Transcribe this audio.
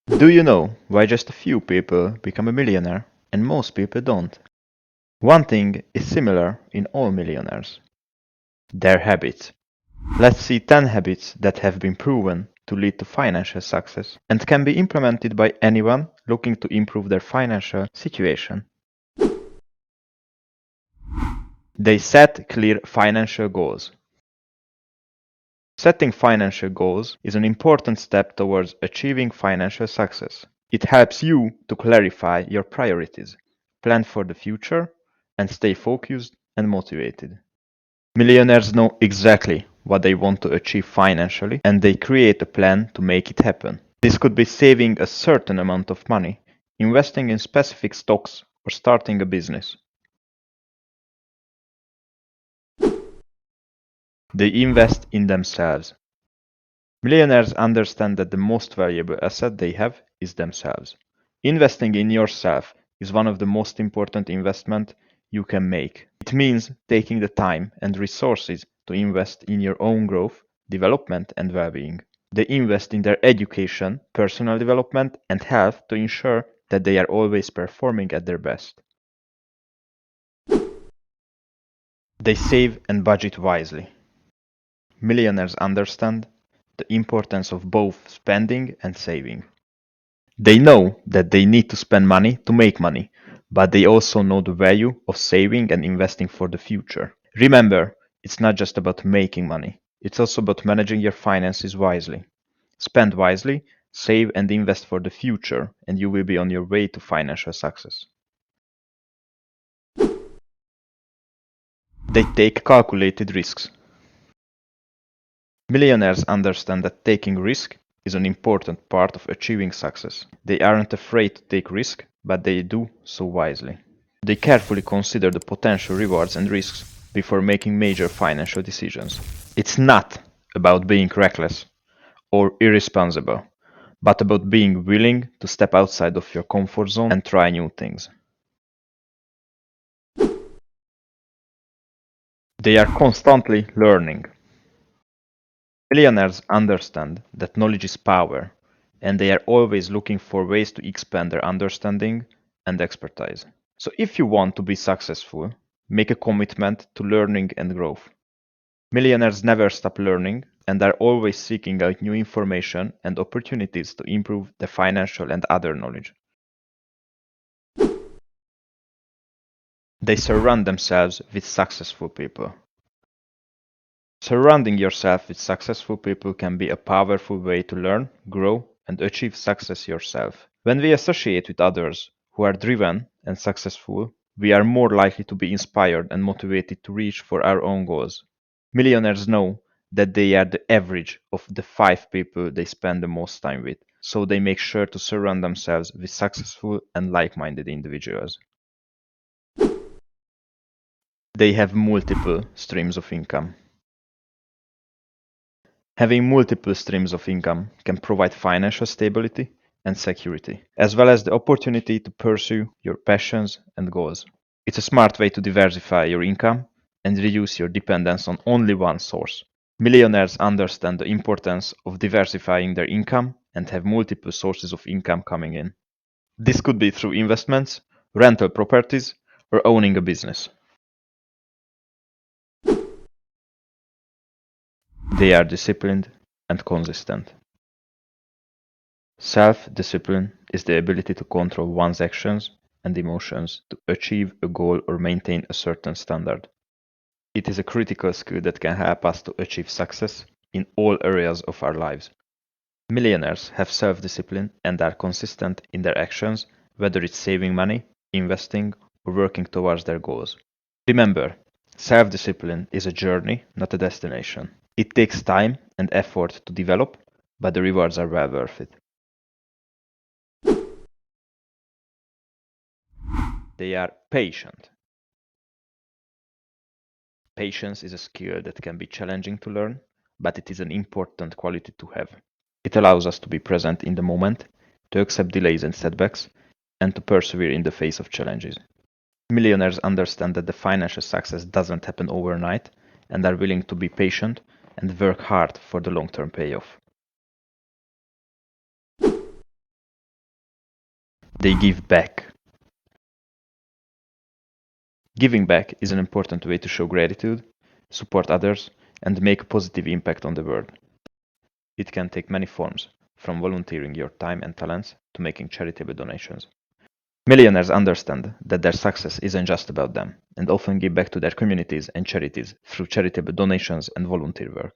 Do you know why just a few people become a millionaire and most people don't? One thing is similar in all millionaires: their habits. Let's see 10 habits that have been proven to lead to financial success and can be implemented by anyone looking to improve their financial situation. They set clear financial goals. Setting financial goals is an important step towards achieving financial success. It helps you to clarify your priorities, plan for the future, and stay focused and motivated. Millionaires know exactly what they want to achieve financially, and they create a plan to make it happen. This could be saving a certain amount of money, investing in specific stocks, or starting a business. They invest in themselves. Millionaires understand that the most valuable asset they have is themselves. Investing in yourself is one of the most important investments you can make. It means taking the time and resources to invest in your own growth, development, and well-being. They invest in their education, personal development, and health to ensure that they are always performing at their best. They save and budget wisely. Millionaires understand the importance of both spending and saving. They know that they need to spend money to make money, but they also know the value of saving and investing for the future. Remember, it's not just about making money, it's also about managing your finances wisely. Spend wisely, save and invest for the future, and you will be on your way to financial success. They take calculated risks. Millionaires understand that taking risk is an important part of achieving success. They aren't afraid to take risk, but they do so wisely. They carefully consider the potential rewards and risks before making major financial decisions. It's not about being reckless or irresponsible, but about being willing to step outside of your comfort zone and try new things. They are constantly learning. Millionaires understand that knowledge is power, and they are always looking for ways to expand their understanding and expertise. So if you want to be successful, make a commitment to learning and growth. Millionaires never stop learning and are always seeking out new information and opportunities to improve their financial and other knowledge. They surround themselves with successful people. Surrounding yourself with successful people can be a powerful way to learn, grow, and achieve success yourself. When we associate with others who are driven and successful, we are more likely to be inspired and motivated to reach for our own goals. Millionaires know that they are the average of the 5 people they spend the most time with, so they make sure to surround themselves with successful and like-minded individuals. They have multiple streams of income. Having multiple streams of income can provide financial stability and security, as well as the opportunity to pursue your passions and goals. It's a smart way to diversify your income and reduce your dependence on only one source. Millionaires understand the importance of diversifying their income and have multiple sources of income coming in. This could be through investments, rental properties, or owning a business. They are disciplined and consistent. Self-discipline is the ability to control one's actions and emotions to achieve a goal or maintain a certain standard. It is a critical skill that can help us to achieve success in all areas of our lives. Millionaires have self-discipline and are consistent in their actions, whether it's saving money, investing, or working towards their goals. Remember, self-discipline is a journey, not a destination. It takes time and effort to develop, but the rewards are well worth it. They are patient. Patience is a skill that can be challenging to learn, but it is an important quality to have. It allows us to be present in the moment, to accept delays and setbacks, and to persevere in the face of challenges. Millionaires understand that the financial success doesn't happen overnight and are willing to be patient and work hard for the long-term payoff. They give back. Giving back is an important way to show gratitude, support others, and make a positive impact on the world. It can take many forms, from volunteering your time and talents to making charitable donations. Millionaires understand that their success isn't just about them, and often give back to their communities and charities through charitable donations and volunteer work.